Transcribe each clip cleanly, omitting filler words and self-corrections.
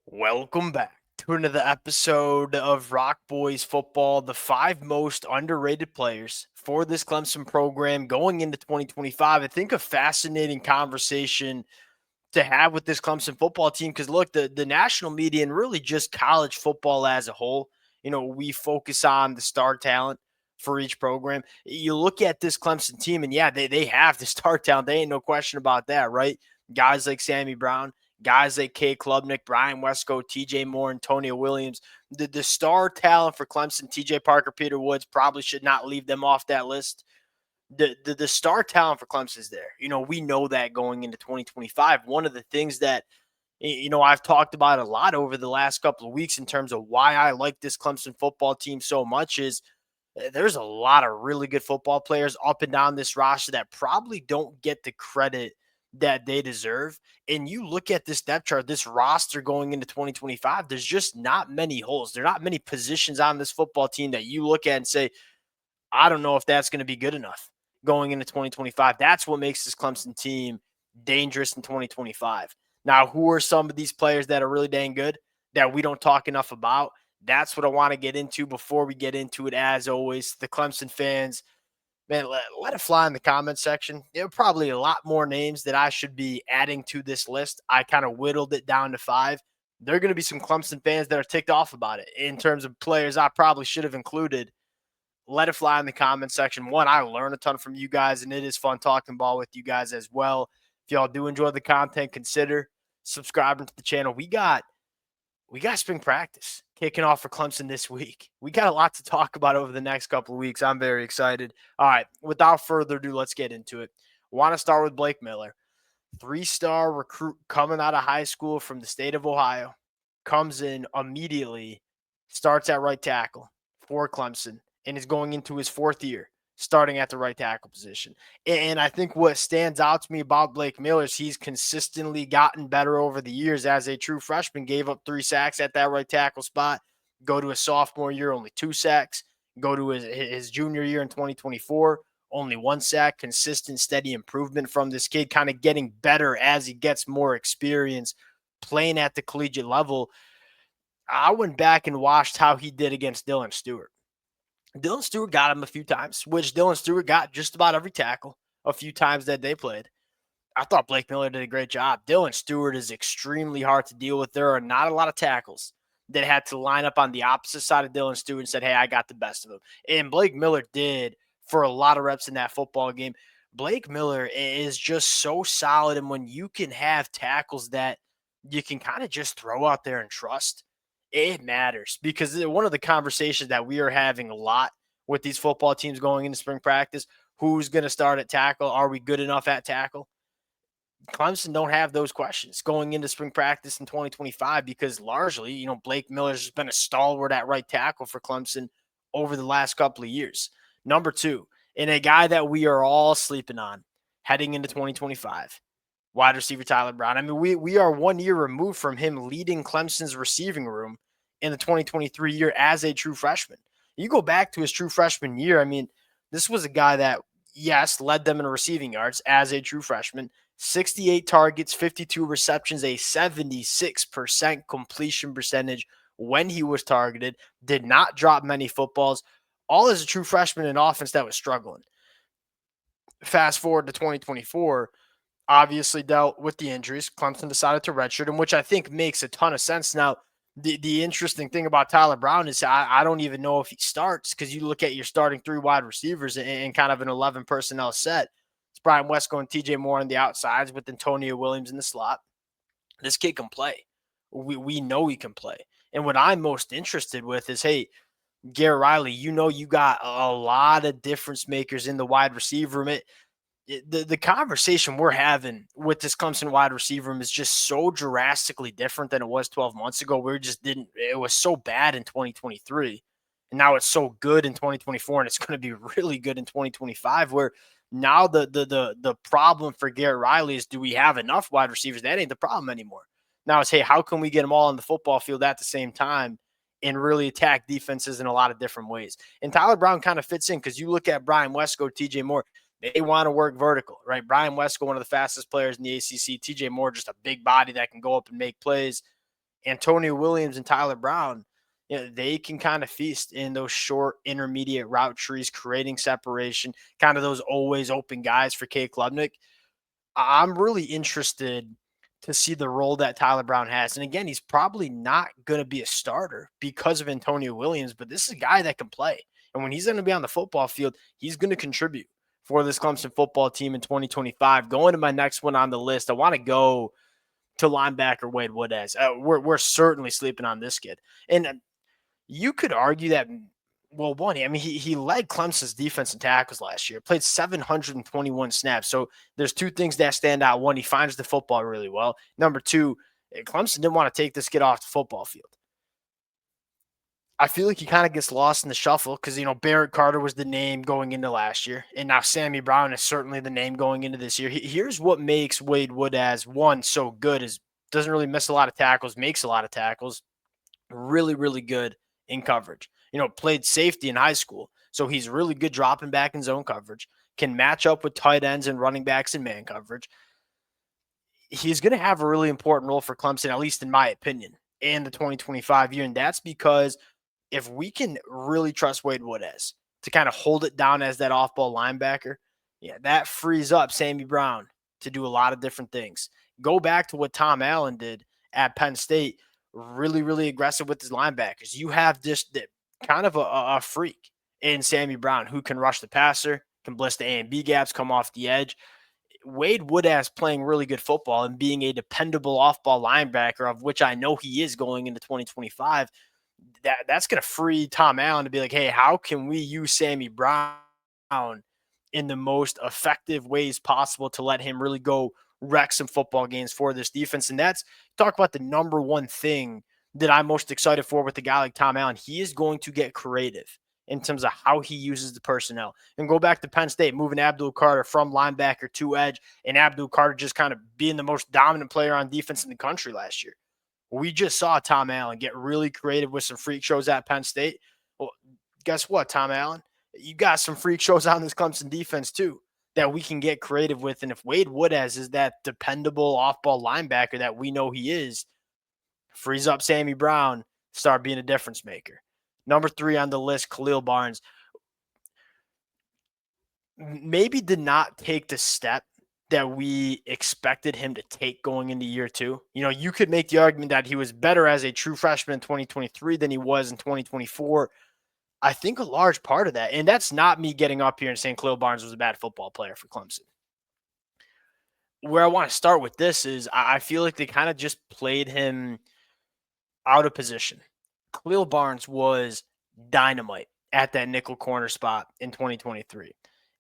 Welcome back to another episode of Rock Boys Football, the five most underrated players for this Clemson program going into 2025. I think a fascinating conversation to have with this Clemson football team because look, the national media and really just college football as a whole, we focus on the star talent for each program. You look at this Clemson team, and yeah, they have the star talent. They ain't no question about that, right? Guys like Sammy Brown, guys like K. Klubnik, Brian Wesco, TJ Moore, Antonio Williams. The star talent for Clemson, TJ Parker, Peter Woods, probably should not leave them off that list. The star talent for Clemson is there. We know that going into 2025. One of the things that I've talked about a lot over the last couple of weeks in terms of why I like this Clemson football team so much is there's a lot of really good football players up and down this roster that probably don't get the credit that they deserve. And you look at this depth chart, this roster going into 2025, there's just not many holes. There are not many positions on this football team that you look at and say, I don't know if that's going to be good enough going into 2025. That's what makes this Clemson team dangerous in 2025. Now, who are some of these players that are really dang good that we don't talk enough about? That's what I want to get into before we get into it. As always, the Clemson fans, man, let it fly in the comment section. There are probably a lot more names that I should be adding to this list. I kind of whittled it down to five. There are going to be some Clemson fans that are ticked off about it in terms of players I probably should have included. Let it fly in the comment section. One, I learn a ton from you guys, and it is fun talking ball with you guys as well. If y'all do enjoy the content, consider subscribing to the channel. We got spring practice kicking off for Clemson this week. We got a lot to talk about over the next couple of weeks. I'm very excited. All right, without further ado, let's get into it. Want to start with Blake Miller, three-star recruit coming out of high school from the state of Ohio, comes in immediately, starts at right tackle for Clemson, and is going into his fourth year starting at the right tackle position. And I think what stands out to me about Blake Miller is he's consistently gotten better over the years as a true freshman, gave up 3 sacks at that right tackle spot, go to his sophomore year, only 2 sacks, go to his junior year in 2024, only 1 sack, consistent, steady improvement from this kid, kind of getting better as he gets more experience playing at the collegiate level. I went back and watched how he did against Dylan Stewart. Dylan Stewart got him a few times, which Dylan Stewart got just about every tackle a few times that they played. I thought Blake Miller did a great job. Dylan Stewart is extremely hard to deal with. There are not a lot of tackles that had to line up on the opposite side of Dylan Stewart and said, hey, I got the best of him. And Blake Miller did for a lot of reps in that football game. Blake Miller is just so solid. And when you can have tackles that you can kind of just throw out there and trust, it matters because one of the conversations that we are having a lot with these football teams going into spring practice, who's going to start at tackle? Are we good enough at tackle? Clemson don't have those questions going into spring practice in 2025 because largely, Blake Miller's been a stalwart at right tackle for Clemson over the last couple of years. Number two, and a guy that we are all sleeping on heading into 2025, wide receiver Tyler Brown. I mean, we are 1 year removed from him leading Clemson's receiving room in the 2023 year as a true freshman. You go back to his true freshman year, I mean, this was a guy that, yes, led them in receiving yards as a true freshman, 68 targets, 52 receptions, a 76% completion percentage when he was targeted, did not drop many footballs, all as a true freshman in offense that was struggling. Fast forward to 2024, obviously dealt with the injuries. Clemson decided to redshirt him, which I think makes a ton of sense. Now, the interesting thing about Tyler Brown is I don't even know if he starts because you look at your starting 3 wide receivers and kind of an 11 personnel set. It's Brian Wesco and TJ Moore on the outsides with Antonio Williams in the slot. This kid can play. We know he can play. And what I'm most interested with is, hey, Garrett Riley, you got a lot of difference makers in the wide receiver room. The conversation we're having with this Clemson wide receiver room is just so drastically different than it was 12 months ago. It was so bad in 2023. And now it's so good in 2024, and it's going to be really good in 2025, where now the problem for Garrett Riley is, do we have enough wide receivers? That ain't the problem anymore. Now it's, hey, how can we get them all on the football field at the same time and really attack defenses in a lot of different ways? And Tyler Brown kind of fits in because you look at Brian Wesco, TJ Moore, they want to work vertical, right? Brian Wesco, one of the fastest players in the ACC. TJ Moore, just a big body that can go up and make plays. Antonio Williams and Tyler Brown, they can kind of feast in those short intermediate route trees, creating separation, kind of those always open guys for Kate Klubnik. I'm really interested to see the role that Tyler Brown has. And again, he's probably not going to be a starter because of Antonio Williams, but this is a guy that can play. And when he's going to be on the football field, he's going to contribute for this Clemson football team in 2025. Going to my next one on the list, I want to go to linebacker Wade Woodaz. We're certainly sleeping on this kid. And you could argue that, well, one, I mean, he led Clemson's defense and tackles last year, played 721 snaps. So there's two things that stand out. One, he finds the football really well. Number two, Clemson didn't want to take this kid off the football field. I feel like he kind of gets lost in the shuffle because, Barrett Carter was the name going into last year. And now Sammy Brown is certainly the name going into this year. Here's what makes Wade Woodaz, one, so good is doesn't really miss a lot of tackles, makes a lot of tackles, really, really good in coverage. Played safety in high school. So he's really good dropping back in zone coverage, can match up with tight ends and running backs in man coverage. He's going to have a really important role for Clemson, at least in my opinion, in the 2025 year. And that's because if we can really trust Wade Woodaz to kind of hold it down as that off-ball linebacker, that frees up Sammy Brown to do a lot of different things. Go back to what Tom Allen did at Penn State, really, really aggressive with his linebackers. You have this kind of a freak in Sammy Brown who can rush the passer, can blitz the A and B gaps, come off the edge. Wade Woodaz playing really good football and being a dependable off-ball linebacker, of which I know he is going into 2025, that's going to free Tom Allen to be like, hey, how can we use Sammy Brown in the most effective ways possible to let him really go wreck some football games for this defense? And that's talk about the number one thing that I'm most excited for with a guy like Tom Allen. He is going to get creative in terms of how he uses the personnel. And go back to Penn State, moving Abdul Carter from linebacker to edge, and Abdul Carter just kind of being the most dominant player on defense in the country last year. We just saw Tom Allen get really creative with some freak shows at Penn State. Well, guess what, Tom Allen? You got some freak shows on this Clemson defense too that we can get creative with. And if Wade Woodaz is that dependable off-ball linebacker that we know he is, frees up Sammy Brown, start being a difference maker. Number 3 on the list, Khalil Barnes. Maybe did not take the step that we expected him to take going into year 2. You could make the argument that he was better as a true freshman in 2023 than he was in 2024. I think a large part of that, and that's not me getting up here and saying Khalil Barnes was a bad football player for Clemson. Where I want to start with this is I feel like they kind of just played him out of position. Khalil Barnes was dynamite at that nickel corner spot in 2023.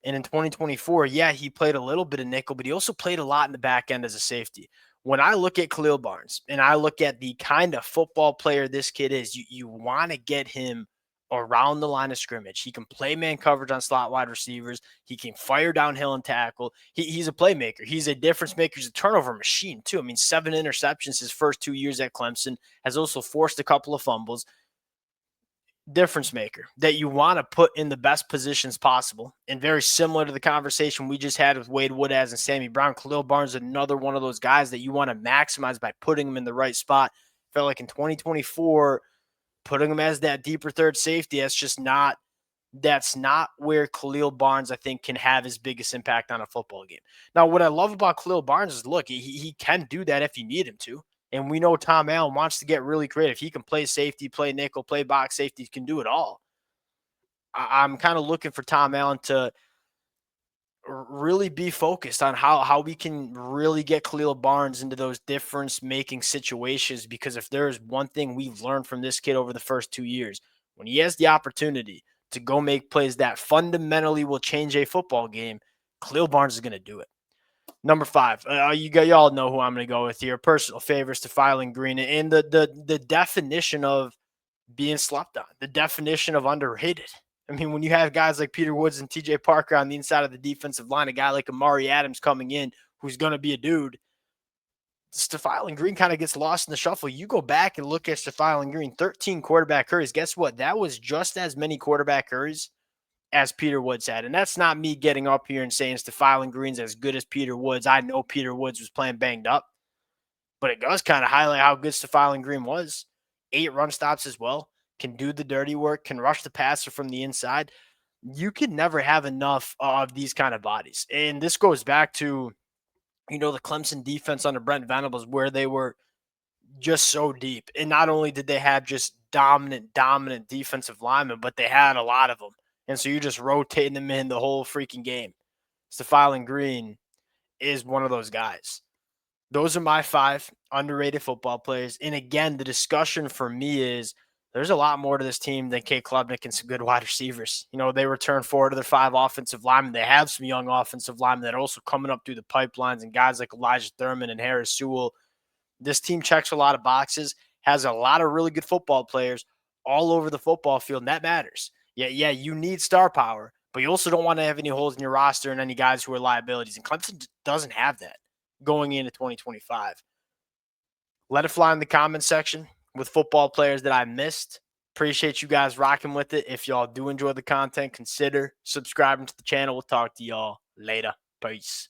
And in 2024, he played a little bit of nickel, but he also played a lot in the back end as a safety. When I look at Khalil Barnes and I look at the kind of football player this kid is, you want to get him around the line of scrimmage. He can play man coverage on slot wide receivers. He can fire downhill and tackle. He's a playmaker. He's a difference maker. He's a turnover machine too. I mean, 7 interceptions his first 2 years at Clemson, has also forced a couple of fumbles. Difference maker that you want to put in the best positions possible. And very similar to the conversation we just had with Wade Woodaz and Sammy Brown, Khalil Barnes is another one of those guys that you want to maximize by putting him in the right spot. Felt like in 2024, putting him as that deeper third safety, that's not where Khalil Barnes, I think, can have his biggest impact on a football game. Now, what I love about Khalil Barnes is, look, he can do that if you need him to. And we know Tom Allen wants to get really creative. He can play safety, play nickel, play box safety. He can do it all. I'm kind of looking for Tom Allen to really be focused on how we can really get Khalil Barnes into those difference-making situations, because if there is one thing we've learned from this kid over the first 2 years, when he has the opportunity to go make plays that fundamentally will change a football game, Khalil Barnes is going to do it. Number 5, y'all know who I'm going to go with here. Personal favorites to Filing Green, and the definition of being slept on, the definition of underrated. I mean, when you have guys like Peter Woods and TJ Parker on the inside of the defensive line, a guy like Amari Adams coming in who's going to be a dude, Stephylin Green kind of gets lost in the shuffle. You go back and look at Stephylin Green, 13 quarterback hurries. Guess what? That was just as many quarterback hurries as Peter Woods had. And that's not me getting up here and saying Stephylin Green's as good as Peter Woods. I know Peter Woods was playing banged up. but it does kind of highlight how good Stephon Green was. 8 run stops as well, can do the dirty work, can rush the passer from the inside. You can never have enough of these kind of bodies. And this goes back to, the Clemson defense under Brent Venables, where they were just so deep. And not only did they have just dominant defensive linemen, but they had a lot of them. And so you're just rotating them in the whole freaking game. Stephon Green is one of those guys. Those are my 5 underrated football players. And again, the discussion for me is there's a lot more to this team than Kate Klubnik and some good wide receivers. They return 4 to their 5 offensive linemen. They have some young offensive linemen that are also coming up through the pipelines, and guys like Elijah Thurman and Harris Sewell. This team checks a lot of boxes, has a lot of really good football players all over the football field, and that matters. Yeah, you need star power, but you also don't want to have any holes in your roster and any guys who are liabilities. And Clemson doesn't have that going into 2025. Let it fly in the comment section with football players that I missed. Appreciate you guys rocking with it. If y'all do enjoy the content, consider subscribing to the channel. We'll talk to y'all later. Peace.